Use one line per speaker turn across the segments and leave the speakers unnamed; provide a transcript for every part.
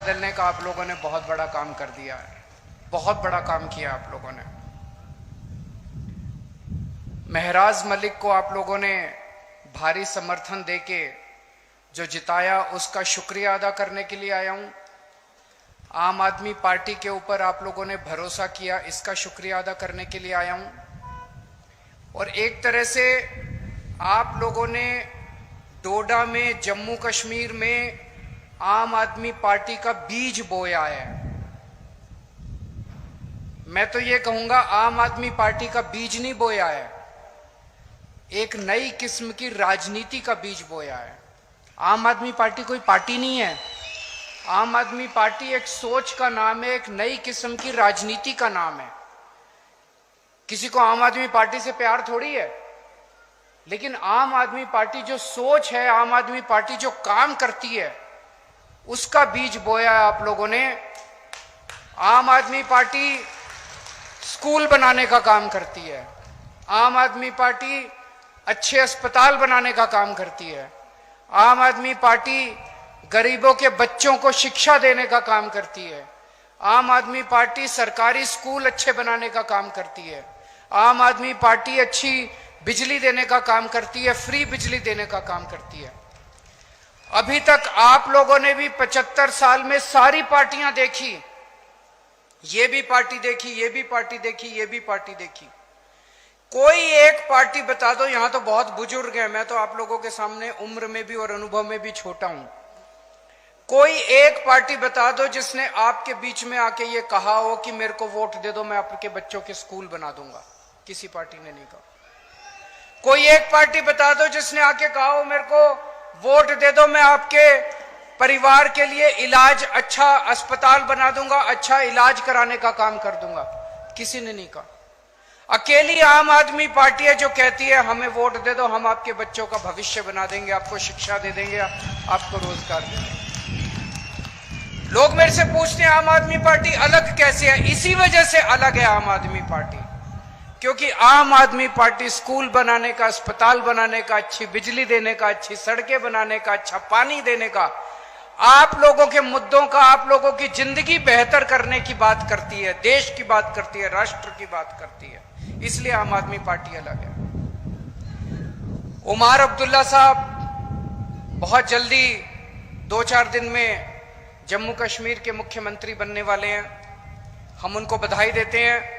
बदलने का आप लोगों ने बहुत बड़ा काम कर दिया है, बहुत बड़ा काम किया आप लोगों ने। महराज मलिक को आप लोगों ने भारी समर्थन देके जो जिताया उसका शुक्रिया अदा करने के लिए आया हूं। आम आदमी पार्टी के ऊपर आप लोगों ने भरोसा किया, इसका शुक्रिया अदा करने के लिए आया हूं। और एक तरह से आप लोगों ने डोडा में, जम्मू कश्मीर में आम आदमी पार्टी का बीज बोया है। मैं तो ये कहूंगा आम आदमी पार्टी का बीज नहीं बोया है, एक नई किस्म की राजनीति का बीज बोया है। आम आदमी पार्टी कोई पार्टी नहीं है, आम आदमी पार्टी एक सोच का नाम है, एक नई किस्म की राजनीति का नाम है। किसी को आम आदमी पार्टी से प्यार थोड़ी है, लेकिन आम आदमी पार्टी जो सोच है, आम आदमी पार्टी जो काम करती है, उसका बीज बोया है आप लोगों ने। आम आदमी पार्टी स्कूल बनाने का काम करती है, आम आदमी पार्टी अच्छे अस्पताल बनाने का काम करती है, आम आदमी पार्टी गरीबों के बच्चों को शिक्षा देने का काम करती है, आम आदमी पार्टी सरकारी स्कूल अच्छे बनाने का काम करती है, आम आदमी पार्टी अच्छी बिजली देने का काम करती है, फ्री बिजली देने का काम करती है। अभी तक आप लोगों ने भी 75 साल में सारी पार्टियां देखी, ये भी पार्टी देखी, ये भी पार्टी देखी, ये भी पार्टी देखी। कोई एक पार्टी बता दो, यहां तो बहुत बुजुर्ग हैं, मैं तो आप लोगों के सामने उम्र में भी और अनुभव में भी छोटा हूं। कोई एक पार्टी बता दो जिसने आपके बीच में आके ये कहा हो कि मेरे को वोट दे दो, मैं आपके बच्चों के स्कूल बना दूंगा। किसी पार्टी ने नहीं कहा। कोई एक पार्टी बता दो जिसने आके कहा हो मेरे को वोट दे दो, मैं आपके परिवार के लिए इलाज, अच्छा अस्पताल बना दूंगा, अच्छा इलाज कराने का काम कर दूंगा। किसी ने नहीं कहा। अकेली आम आदमी पार्टी है जो कहती है हमें वोट दे दो, हम आपके बच्चों का भविष्य बना देंगे, आपको शिक्षा दे देंगे, आपको रोजगार दे देंगे। लोग मेरे से पूछते हैं आम आदमी पार्टी अलग कैसे है? इसी वजह से अलग है आम आदमी पार्टी, क्योंकि आम आदमी पार्टी स्कूल बनाने का, अस्पताल बनाने का, अच्छी बिजली देने का, अच्छी सड़कें बनाने का, अच्छा पानी देने का, आप लोगों के मुद्दों का, आप लोगों की जिंदगी बेहतर करने की बात करती है, देश की बात करती है, राष्ट्र की बात करती है। इसलिए आम आदमी पार्टी अलग है। उमर अब्दुल्ला साहब बहुत जल्दी 2-4 दिन में जम्मू कश्मीर के मुख्यमंत्री बनने वाले हैं। हम उनको बधाई देते हैं।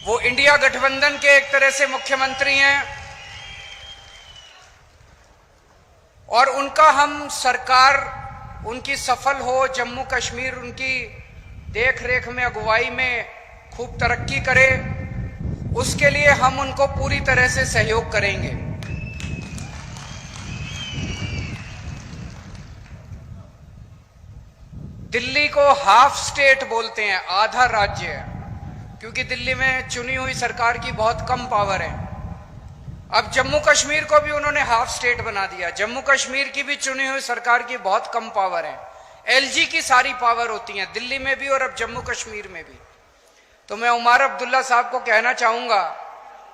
वो इंडिया गठबंधन के एक तरह से मुख्यमंत्री हैं और उनका हम सरकार उनकी सफल हो, जम्मू कश्मीर उनकी देख रेख में, अगुवाई में खूब तरक्की करे, उसके लिए हम उनको पूरी तरह से सहयोग करेंगे। दिल्ली को हाफ स्टेट बोलते हैं, आधा राज्य है, क्योंकि दिल्ली में चुनी हुई सरकार की बहुत कम पावर है। अब जम्मू कश्मीर को भी उन्होंने हाफ स्टेट बना दिया। जम्मू कश्मीर की भी चुनी हुई सरकार की बहुत कम पावर है, एलजी की सारी पावर होती है दिल्ली में भी और अब जम्मू कश्मीर में भी। तो मैं उमर अब्दुल्ला साहब को कहना चाहूंगा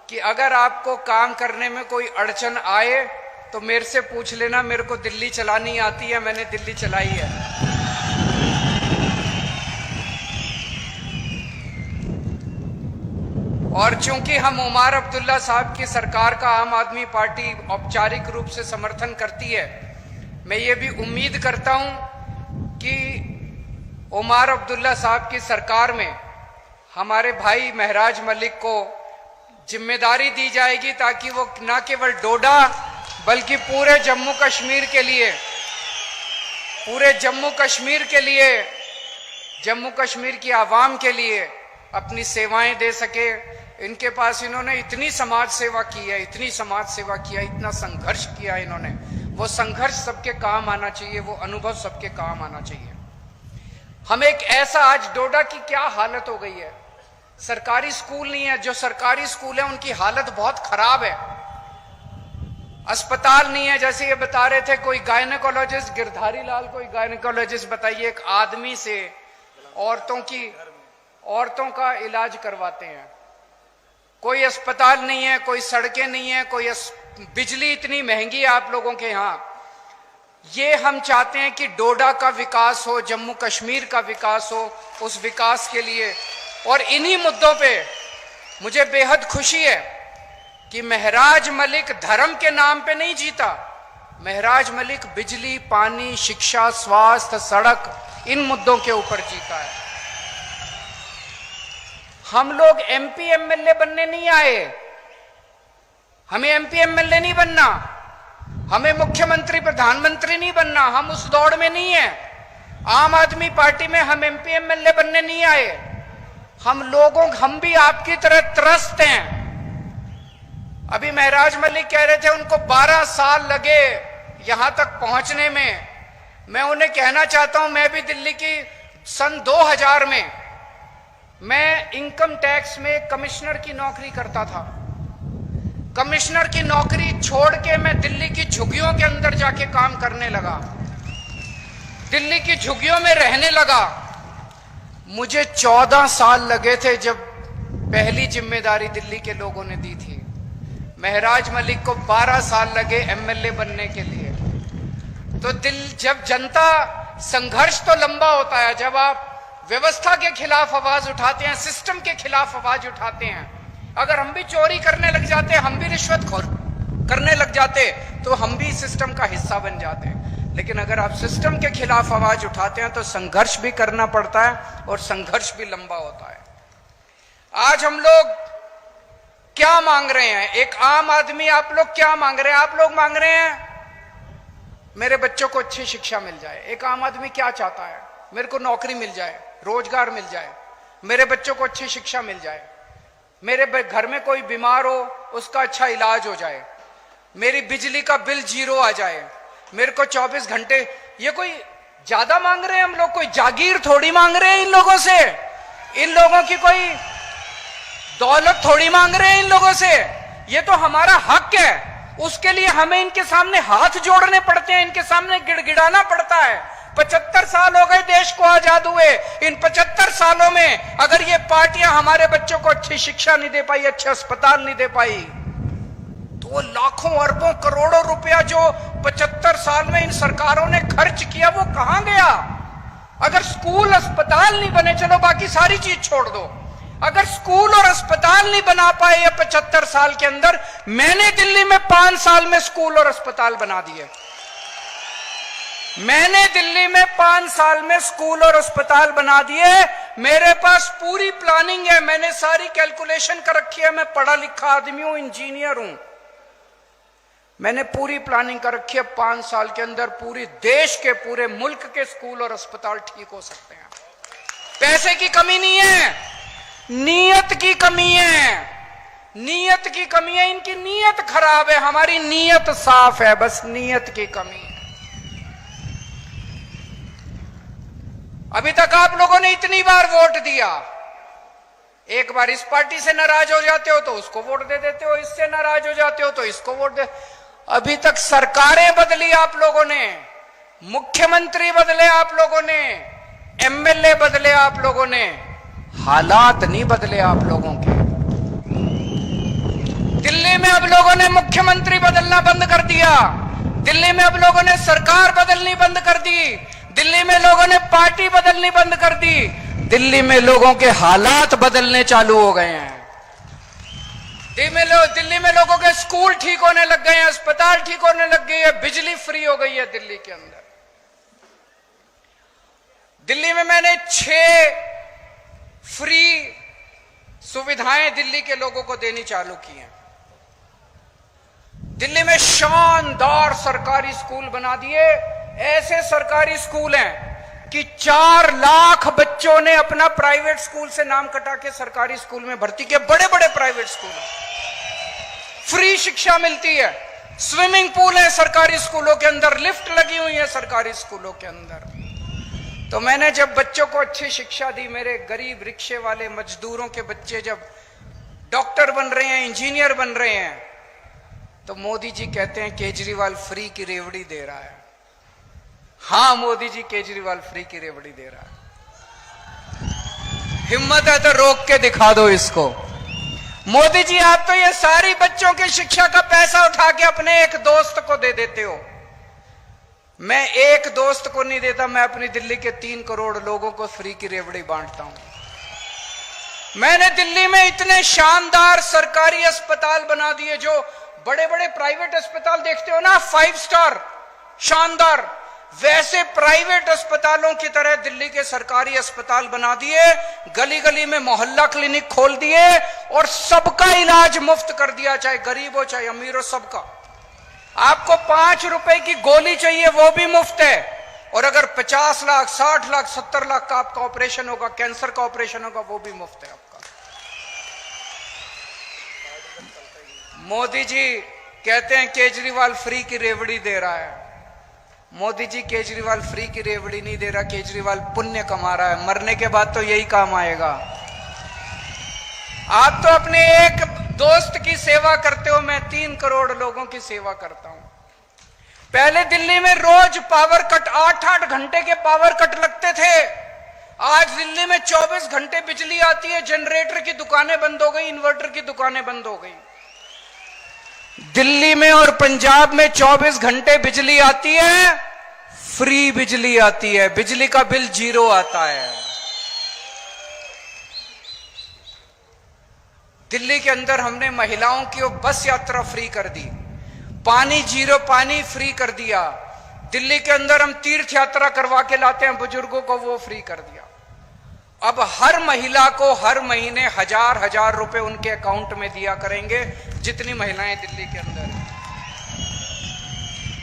कि अगर आपको काम करने में कोई अड़चन आए तो मेरे से पूछ लेना, मेरे को दिल्ली चलानी आती है, मैंने दिल्ली चलाई है। और चूंकि हम उमर अब्दुल्ला साहब की सरकार का आम आदमी पार्टी औपचारिक रूप से समर्थन करती है, मैं ये भी उम्मीद करता हूं कि उमर अब्दुल्ला साहब की सरकार में हमारे भाई महराज मलिक को जिम्मेदारी दी जाएगी, ताकि वो न केवल डोडा बल्कि पूरे जम्मू कश्मीर के लिए, पूरे जम्मू कश्मीर के लिए, जम्मू कश्मीर की आवाम के लिए अपनी सेवाएं दे सके। इनके पास इन्होंने इतनी समाज सेवा की है, इतनी समाज सेवा किया, इतना संघर्ष किया इन्होंने, वो संघर्ष सबके काम आना चाहिए, वो अनुभव सबके काम आना चाहिए। हम एक ऐसा, आज डोडा की क्या हालत हो गई है, सरकारी स्कूल नहीं है, जो सरकारी स्कूल है उनकी हालत बहुत खराब है, अस्पताल नहीं है। जैसे ये बता रहे थे कोई गायनेकोलॉजिस्ट, गिरधारी लाल कोई गायनेकोलॉजिस्ट, बताइए एक आदमी से औरतों का इलाज करवाते हैं। कोई अस्पताल नहीं है, कोई सड़कें नहीं है, कोई बिजली इतनी महंगी है आप लोगों के यहाँ, ये हम चाहते हैं कि डोडा का विकास हो, जम्मू कश्मीर का विकास हो, उस विकास के लिए। और इन्हीं मुद्दों पे मुझे बेहद खुशी है कि महराज मलिक धर्म के नाम पे नहीं जीता। महराज मलिक बिजली, पानी, शिक्षा, स्वास्थ्य, सड़क, इन मुद्दों के ऊपर जीता है। हम लोग एमपी एमएलए बनने नहीं आए, हमें एमपी एमएलए नहीं बनना, हमें मुख्यमंत्री प्रधानमंत्री नहीं बनना, हम उस दौड़ में नहीं है। आम आदमी पार्टी में हम एमपी एमएलए बनने नहीं आए। हम भी आपकी तरह त्रस्त हैं। अभी महराज मलिक कह रहे थे उनको 12 साल लगे यहां तक पहुंचने में। मैं उन्हें कहना चाहता हूं, मैं भी दिल्ली की सन 2000 में मैं इनकम टैक्स में कमिश्नर की नौकरी करता था। कमिश्नर की नौकरी छोड़ के मैं दिल्ली की झुग्गियों के अंदर जाके काम करने लगा, दिल्ली की झुग्गियों में रहने लगा। मुझे 14 साल लगे थे जब पहली जिम्मेदारी दिल्ली के लोगों ने दी थी। महराज मलिक को 12 साल लगे एमएलए बनने के लिए। तो जब जनता, संघर्ष तो लंबा होता है। जब आप व्यवस्था के खिलाफ आवाज उठाते हैं, सिस्टम के खिलाफ आवाज उठाते हैं, अगर हम भी चोरी करने लग जाते, हम भी रिश्वतखोर करने लग जाते, तो हम भी सिस्टम का हिस्सा बन जाते। लेकिन अगर आप सिस्टम के खिलाफ आवाज उठाते हैं तो संघर्ष भी करना पड़ता है और संघर्ष भी लंबा होता है। आज हम लोग क्या मांग रहे हैं? एक आम आदमी, आप लोग क्या मांग रहे हैं? आप लोग मांग रहे हैं मेरे बच्चों को अच्छी शिक्षा मिल जाए। एक आम आदमी क्या चाहता है? मेरे को नौकरी मिल जाए, रोजगार मिल जाए, मेरे बच्चों को अच्छी शिक्षा मिल जाए, मेरे घर में कोई बीमार हो उसका अच्छा इलाज हो जाए, मेरी बिजली का बिल 0 आ जाए, मेरे को 24 घंटे। ये कोई ज्यादा मांग रहे हैं हम लोग? कोई जागीर थोड़ी मांग रहे हैं इन लोगों से। इन लोगों की कोई दौलत थोड़ी मांग रहे हैं इन लोगों से। ये तो हमारा हक है, उसके लिए हमें इनके सामने हाथ जोड़ने पड़ते हैं, इनके सामने गिड़गिड़ाना पड़ता है। 75 साल हो गए देश को आजाद हुए। इन 75 सालों में अगर ये पार्टियां हमारे बच्चों को अच्छी शिक्षा नहीं दे पाई, अच्छे अस्पताल नहीं दे पाई, तो वो लाखों अरबों करोड़ों रुपया जो 75 साल में इन सरकारों ने खर्च किया, वो कहां गया? अगर स्कूल अस्पताल नहीं बने, चलो बाकी सारी चीज छोड़ दो, अगर स्कूल और अस्पताल नहीं बना पाए ये 75 साल के अंदर, मैंने दिल्ली में 5 साल में स्कूल और अस्पताल बना दिए। मैंने दिल्ली में 5 साल में स्कूल और अस्पताल बना दिए। मेरे पास पूरी प्लानिंग है, मैंने सारी कैलकुलेशन कर रखी है। मैं पढ़ा लिखा आदमी हूं, इंजीनियर हूं। मैंने पूरी प्लानिंग कर रखी है। 5 साल के अंदर पूरी देश के, पूरे मुल्क के स्कूल और अस्पताल ठीक हो सकते हैं। पैसे की कमी नहीं है, नीयत की कमी है। नीयत की कमी है, इनकी नीयत खराब है, हमारी नीयत साफ है, बस नीयत की कमी है। अभी तक आप लोगों ने इतनी बार वोट दिया, एक बार इस पार्टी से नाराज हो जाते हो तो उसको वोट दे देते हो, इससे नाराज हो जाते हो तो इसको वोट दे। अभी तक सरकारें बदली आप लोगों ने, मुख्यमंत्री बदले आप लोगों ने, एमएलए बदले आप लोगों ने, हालात नहीं बदले आप लोगों के। दिल्ली में अब लोगों ने मुख्यमंत्री बदलना बंद कर दिया, दिल्ली में अब लोगों ने सरकार बदलनी बंद कर दी, दिल्ली में लोगों ने पार्टी बदलनी बंद कर दी, दिल्ली में लोगों के हालात बदलने चालू हो गए हैं। दिल्ली में लोगों के स्कूल ठीक होने लग गए हैं, अस्पताल ठीक होने लग गई है, बिजली फ्री हो गई है दिल्ली के अंदर। दिल्ली में मैंने 6 फ्री सुविधाएं दिल्ली के लोगों को देनी चालू की हैं। दिल्ली में शानदार सरकारी स्कूल बना दिए। ऐसे सरकारी स्कूल हैं कि 4 लाख बच्चों ने अपना प्राइवेट स्कूल से नाम कटा के सरकारी स्कूल में भर्ती किए। बड़े बड़े प्राइवेट स्कूल, फ्री शिक्षा मिलती है, स्विमिंग पूल है सरकारी स्कूलों के अंदर, लिफ्ट लगी हुई है सरकारी स्कूलों के अंदर। तो मैंने जब बच्चों को अच्छी शिक्षा दी, मेरे गरीब रिक्शे वाले मजदूरों के बच्चे जब डॉक्टर बन रहे हैं, इंजीनियर बन रहे हैं, तो मोदी जी कहते हैं केजरीवाल फ्री की रेवड़ी दे रहा है। हाँ, मोदी जी केजरीवाल फ्री की रेवड़ी दे रहा है। हिम्मत है तो रोक के दिखा दो इसको। मोदी जी, आप तो ये सारी बच्चों की शिक्षा का पैसा उठा के अपने एक दोस्त को दे देते हो। मैं एक दोस्त को नहीं देता, मैं अपनी दिल्ली के 3 करोड़ लोगों को फ्री की रेवड़ी बांटता हूं। मैंने दिल्ली में इतने शानदार सरकारी अस्पताल बना दिए, जो बड़े बड़े प्राइवेट अस्पताल देखते हो ना, 5 स्टार शानदार, वैसे प्राइवेट अस्पतालों की तरह दिल्ली के सरकारी अस्पताल बना दिए, गली गली में मोहल्ला क्लिनिक खोल दिए और सबका इलाज मुफ्त कर दिया, चाहे गरीब हो चाहे अमीर हो, सबका। आपको 5 रुपए की गोली चाहिए वो भी मुफ्त है, और अगर 50 लाख 60 लाख 70 लाख का आपका ऑपरेशन होगा, कैंसर का ऑपरेशन होगा, वो भी मुफ्त है आपका। मोदी जी कहते हैं केजरीवाल फ्री की रेवड़ी दे रहा है। मोदी जी केजरीवाल फ्री की रेवड़ी नहीं दे रहा, केजरीवाल पुण्य कमा रहा है, मरने के बाद तो यही काम आएगा। आप तो अपने एक दोस्त की सेवा करते हो, मैं 3 करोड़ लोगों की सेवा करता हूं। पहले दिल्ली में रोज पावर कट, 8-8 घंटे के पावर कट लगते थे, आज दिल्ली में 24 घंटे बिजली आती है, जनरेटर की दुकानें बंद हो गई, इन्वर्टर की दुकानें बंद हो गई। दिल्ली में और पंजाब में 24 घंटे बिजली आती है, फ्री बिजली आती है, बिजली का बिल 0 आता है। दिल्ली के अंदर हमने महिलाओं की बस यात्रा फ्री कर दी, पानी 0 पानी फ्री कर दिया। दिल्ली के अंदर हम तीर्थ यात्रा करवा के लाते हैं बुजुर्गों को, वो फ्री कर दिया। अब हर महिला को हर महीने 1000 रुपए उनके अकाउंट में दिया करेंगे, जितनी महिलाएं दिल्ली के अंदर हैं।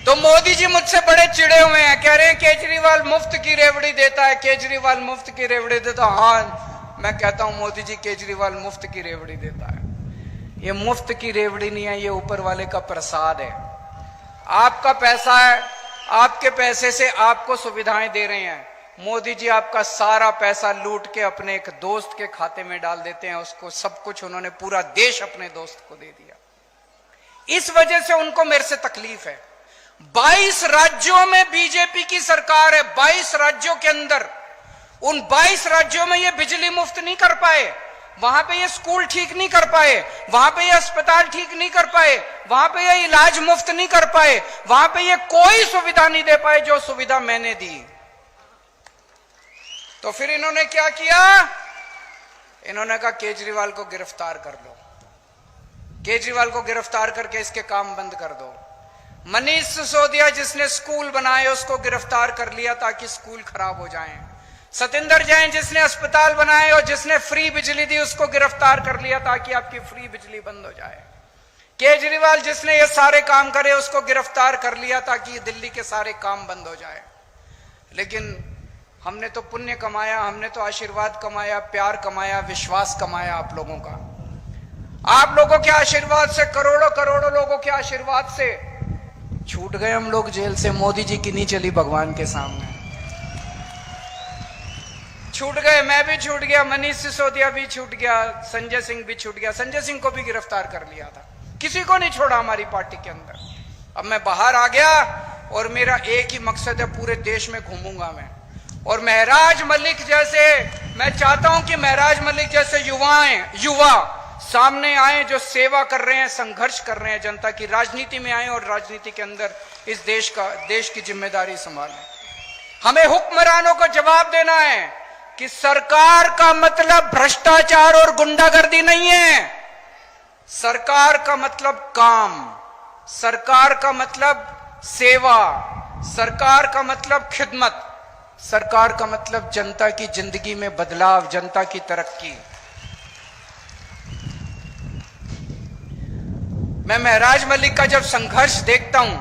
तो मोदी जी मुझसे बड़े चिड़े हुए हैं, कह रहे हैं केजरीवाल मुफ्त की रेवड़ी देता है, केजरीवाल मुफ्त की रेवड़ी देता है। हाँ, मैं कहता हूं मोदी जी केजरीवाल मुफ्त की रेवड़ी देता है। ये मुफ्त की रेवड़ी नहीं है, ये ऊपर वाले का प्रसाद है। आपका पैसा है, आपके पैसे से आपको सुविधाएं दे रहे हैं। मोदी जी आपका सारा पैसा लूट के अपने एक दोस्त के खाते में डाल देते हैं, उसको सब कुछ, उन्होंने पूरा देश अपने दोस्त को दे दिया। इस वजह से उनको मेरे से तकलीफ है। 22 राज्यों में बीजेपी की सरकार है, 22 राज्यों के अंदर, उन 22 राज्यों में ये बिजली मुफ्त नहीं कर पाए, वहां पे ये स्कूल ठीक नहीं कर पाए, वहां पे ये अस्पताल ठीक नहीं कर पाए, वहां पे ये इलाज मुफ्त नहीं कर पाए, वहां पे ये कोई सुविधा नहीं दे पाए जो सुविधा मैंने दी। तो फिर इन्होंने क्या किया? इन्होंने कहा केजरीवाल को गिरफ्तार कर लो, केजरीवाल को गिरफ्तार करके इसके काम बंद कर दो। मनीष सिसोदिया जिसने स्कूल बनाए उसको गिरफ्तार कर लिया ताकि स्कूल खराब हो जाएं। सतिंदर जैन जिसने अस्पताल बनाए और जिसने फ्री बिजली दी उसको गिरफ्तार कर लिया ताकि आपकी फ्री बिजली बंद हो जाए। केजरीवाल जिसने ये सारे काम करे उसको गिरफ्तार कर लिया ताकि दिल्ली के सारे काम बंद हो जाए। लेकिन हमने तो पुण्य कमाया, हमने तो आशीर्वाद कमाया, प्यार कमाया, विश्वास कमाया आप लोगों का। आप लोगों के आशीर्वाद से, करोड़ों करोड़ों लोगों के आशीर्वाद से छूट गए हम लोग जेल से। मोदी जी की नहीं चली भगवान के सामने, छूट गए। मैं भी छूट गया, मनीष सिसोदिया भी छूट गया, संजय सिंह भी छूट गया। संजय सिंह को भी गिरफ्तार कर लिया था, किसी को नहीं छोड़ा हमारी पार्टी के अंदर। अब मैं बाहर आ गया और मेरा एक ही मकसद है, पूरे देश में घूमूंगा मैं। और महराज मलिक जैसे, मैं चाहता हूं कि महराज मलिक जैसे युवा सामने आए जो सेवा कर रहे हैं, संघर्ष कर रहे हैं जनता की, राजनीति में आए और राजनीति के अंदर इस देश की जिम्मेदारी संभालें। हमें हुक्मरानों को जवाब देना है कि सरकार का मतलब भ्रष्टाचार और गुंडागर्दी नहीं है। सरकार का मतलब काम, सरकार का मतलब सेवा, सरकार का मतलब खिदमत, सरकार का मतलब जनता की जिंदगी में बदलाव, जनता की तरक्की। मैं महराज मलिक का जब संघर्ष देखता हूं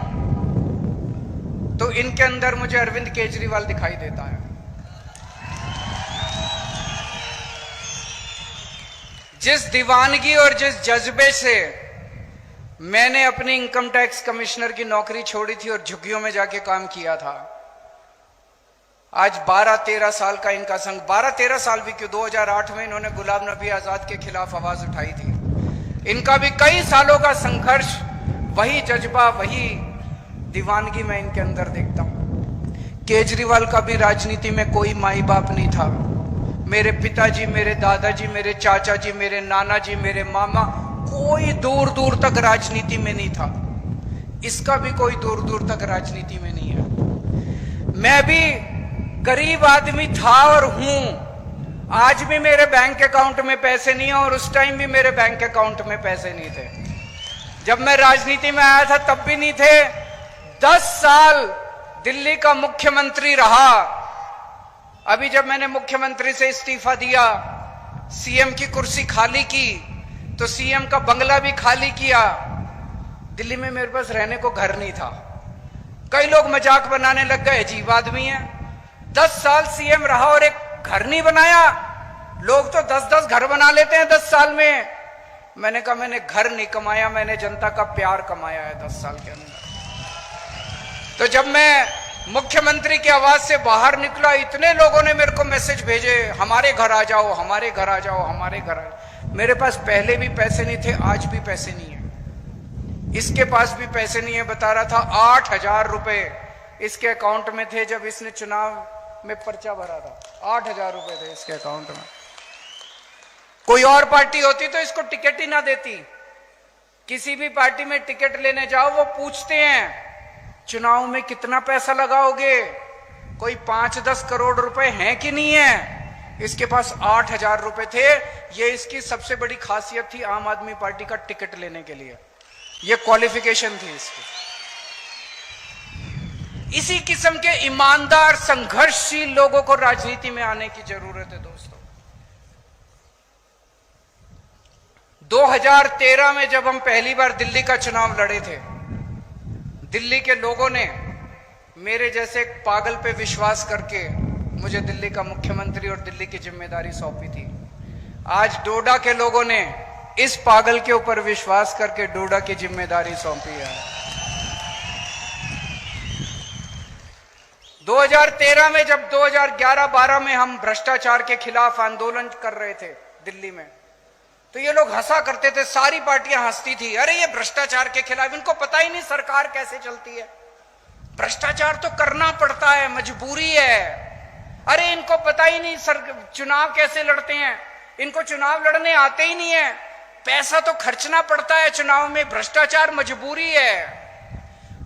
तो इनके अंदर मुझे अरविंद केजरीवाल दिखाई देता है। जिस दीवानगी और जिस जज्बे से मैंने अपनी इनकम टैक्स कमिश्नर की नौकरी छोड़ी थी और झुग्गियों में जाके काम किया था, आज 12-13 साल का इनका संघ, 12-13 साल भी क्यों, 2008 में इन्होंने गुलाम नबी आजाद के खिलाफ आवाज उठाई थी। इनका भी कई सालों का संघर्ष, वही जज्बा, वही दीवानगी मैं इनके अंदर देखता हूं। केजरीवाल का भी राजनीति में कोई माई बाप नहीं था। मेरे पिताजी, मेरे दादाजी, मेरे चाचा जी, मेरे नाना जी, मेरे मामा, कोई दूर दूर तक राजनीति में नहीं था। इसका भी कोई दूर दूर तक राजनीति में नहीं है। मैं भी गरीब आदमी था और हूं। आज भी मेरे बैंक अकाउंट में पैसे नहीं है और उस टाइम भी मेरे बैंक अकाउंट में पैसे नहीं थे। जब मैं राजनीति में आया था तब भी नहीं थे। 10 साल दिल्ली का मुख्यमंत्री रहा। अभी जब मैंने मुख्यमंत्री से इस्तीफा दिया, सीएम की कुर्सी खाली की, तो सीएम का बंगला भी खाली किया। दिल्ली में मेरे पास रहने को घर नहीं था। कई लोग मजाक बनाने लग गए, अजीब आदमी है, 10 साल सीएम रहा और एक घर नहीं बनाया। लोग तो 10-10 घर बना लेते हैं 10 साल में। मैंने कहा मैंने घर नहीं कमाया, मैंने जनता का प्यार कमाया है 10 साल के अंदर। तो जब मैं मुख्यमंत्री की आवाज से बाहर निकला, इतने लोगों ने मेरे को मैसेज भेजे, हमारे घर आ जाओ, हमारे घर आ जाओ, हमारे घर आ जाओ। मेरे पास पहले भी पैसे नहीं थे, आज भी पैसे नहीं है। इसके पास भी पैसे नहीं है, बता रहा था 8,000 रुपए इसके अकाउंट में थे जब इसने चुनाव में पर्चा भरा था। 8,000 रुपए थे इसके अकाउंट में। कोई और पार्टी होती तो इसको टिकट ही ना देती। किसी भी पार्टी में टिकट लेने जाओ, वो पूछते हैं चुनाव में कितना पैसा लगाओगे, कोई 5-10 करोड़ रुपए हैं कि नहीं है। इसके पास 8,000 रुपए थे। ये इसकी सबसे बड़ी खासियत थी आम आदमी पार्टी का टिकट लेने के लिए। ये क्वालिफिकेशन थी इसकी। इसी किस्म के ईमानदार संघर्षशील लोगों को राजनीति में आने की जरूरत है दोस्तों। 2013 में जब हम पहली बार दिल्ली का चुनाव लड़े थे, दिल्ली के लोगों ने मेरे जैसे एक पागल पे विश्वास करके मुझे दिल्ली का मुख्यमंत्री और दिल्ली की जिम्मेदारी सौंपी थी। आज डोडा के लोगों ने इस पागल के ऊपर विश्वास करके डोडा की जिम्मेदारी सौंपी है। 2013 में जब 2011-12 में हम भ्रष्टाचार के खिलाफ आंदोलन कर रहे थे दिल्ली में, तो ये लोग हंसा करते थे, सारी पार्टियां हंसती थी, अरे ये भ्रष्टाचार के खिलाफ, इनको पता ही नहीं सरकार कैसे चलती है। भ्रष्टाचार तो करना पड़ता है, मजबूरी है। अरे इनको पता ही नहीं चुनाव कैसे लड़ते हैं, इनको चुनाव लड़ने आते ही नहीं है, पैसा तो खर्चना पड़ता है चुनाव में, भ्रष्टाचार मजबूरी है।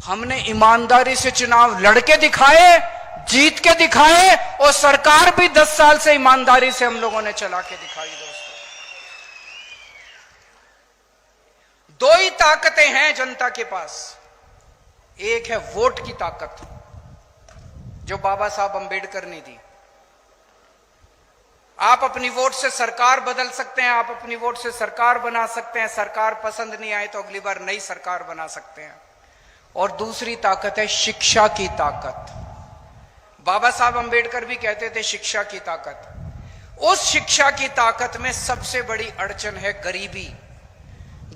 हमने ईमानदारी से चुनाव लड़के दिखाए, जीत के दिखाए, और सरकार भी 10 साल से ईमानदारी से हम लोगों ने चला के दिखाई। दोस्तों, दो ही ताकतें हैं जनता के पास। एक है वोट की ताकत, जो बाबा साहब अंबेडकर ने दी। आप अपनी वोट से सरकार बदल सकते हैं, आप अपनी वोट से सरकार बना सकते हैं। सरकार पसंद नहीं आए तो अगली बार नई सरकार बना सकते हैं। और दूसरी ताकत है शिक्षा की ताकत। बाबा साहब अंबेडकर भी कहते थे शिक्षा की ताकत। उस शिक्षा की ताकत में सबसे बड़ी अड़चन है गरीबी।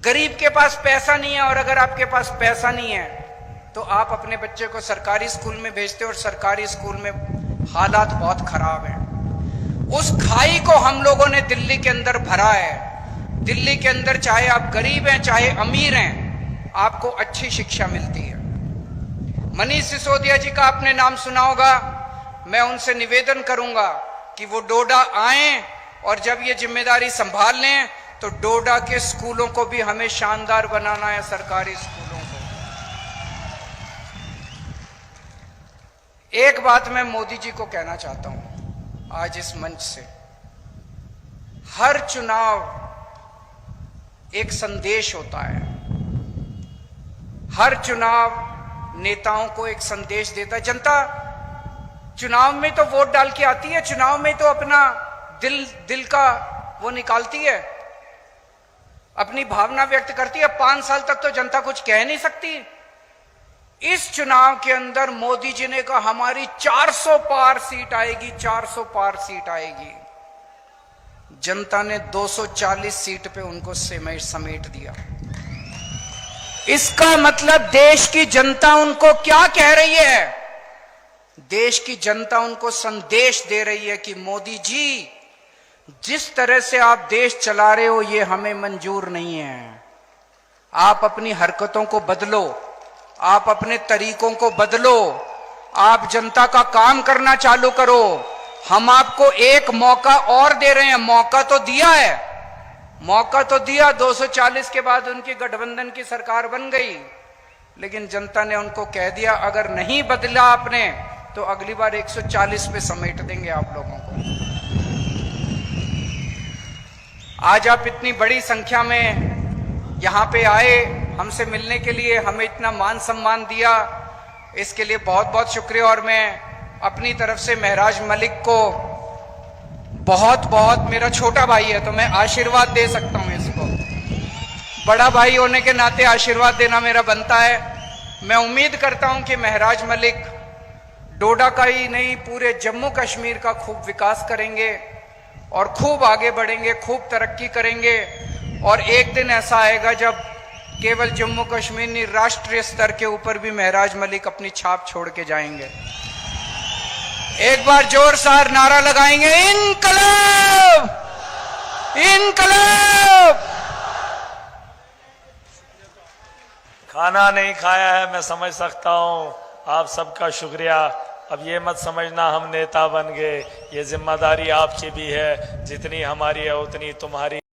गरीब के पास पैसा नहीं है, और अगर आपके पास पैसा नहीं है तो आप अपने बच्चे को सरकारी स्कूल में भेजते हो, और सरकारी स्कूल में हालात बहुत खराब हैं। उस खाई को हम लोगों ने दिल्ली के अंदर भरा है। दिल्ली के अंदर चाहे आप गरीब हैं चाहे अमीर हैं, आपको अच्छी शिक्षा मिलती है। मनीष सिसोदिया जी का आपने नाम सुना होगा। मैं उनसे निवेदन करूंगा कि वो डोडा आएं, और जब ये जिम्मेदारी संभाल लें तो डोडा के स्कूलों को भी हमें शानदार बनाना है, सरकारी स्कूलों को। एक बात मैं मोदी जी को कहना चाहता हूं आज इस मंच से। हर चुनाव एक संदेश होता है। हर चुनाव नेताओं को एक संदेश देता है। जनता चुनाव में तो वोट डाल के आती है, चुनाव में तो अपना दिल का वो निकालती है, अपनी भावना व्यक्त करती है। 5 साल तक तो जनता कुछ कह नहीं सकती। इस चुनाव के अंदर मोदी जी ने कहा हमारी 400 पार सीट आएगी, 400 पार सीट आएगी। जनता ने 240 सीट पे उनको समेट दिया। इसका मतलब देश की जनता उनको क्या कह रही है? देश की जनता उनको संदेश दे रही है कि मोदी जी, जिस तरह से आप देश चला रहे हो ये हमें मंजूर नहीं है। आप अपनी हरकतों को बदलो, आप अपने तरीकों को बदलो, आप जनता का काम करना चालू करो। हम आपको एक मौका और दे रहे हैं। मौका तो दिया है, मौका तो दिया। 240 के बाद उनकी गठबंधन की सरकार बन गई, लेकिन जनता ने उनको कह दिया अगर नहीं बदला आपने तो अगली बार 140 पे समेट देंगे आप लोगों को। आज आप इतनी बड़ी संख्या में यहाँ पे आए हमसे मिलने के लिए, हमें इतना मान सम्मान दिया, इसके लिए बहुत बहुत शुक्रिया। और मैं अपनी तरफ से महराज मलिक को बहुत बहुत, मेरा छोटा भाई है तो मैं आशीर्वाद दे सकता हूं इसको, बड़ा भाई होने के नाते आशीर्वाद देना मेरा बनता है। मैं उम्मीद करता हूं कि महराज मलिक डोडा का ही नहीं पूरे जम्मू कश्मीर का खूब विकास करेंगे और खूब आगे बढ़ेंगे, खूब तरक्की करेंगे। और एक दिन ऐसा आएगा जब केवल जम्मू कश्मीर नहीं, राष्ट्रीय स्तर के ऊपर भी महराज मलिक अपनी छाप छोड़ के जाएंगे। एक बार जोरदार नारा लगाएंगे, इनकलाब इनकलाब।
खाना नहीं खाया है, मैं समझ सकता हूं, आप सबका शुक्रिया। अब ये मत समझना हम नेता बन गए, ये जिम्मेदारी आपकी भी है, जितनी हमारी है उतनी तुम्हारी।